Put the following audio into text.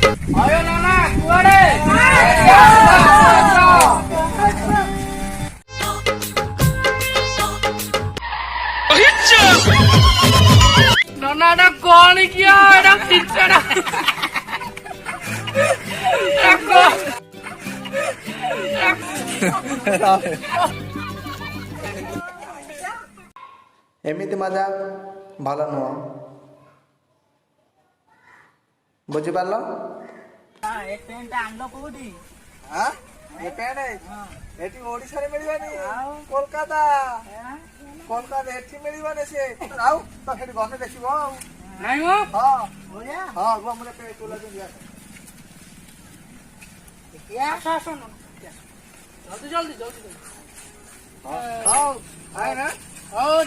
आयो नाना कुआड़े नाना ना कौन किया ना पिछड़ा एमती मजा भल नुह बुझिपार ओडिशा मिलवानी कोलकाता कोलकाता एठी मिलवानी से आउ तो हेडी गने देखिबो नहीं हो हां हां गो हमरे पे तोला दिया क्या शासन जल्दी जल्दी जल्दी हां आए ना आओ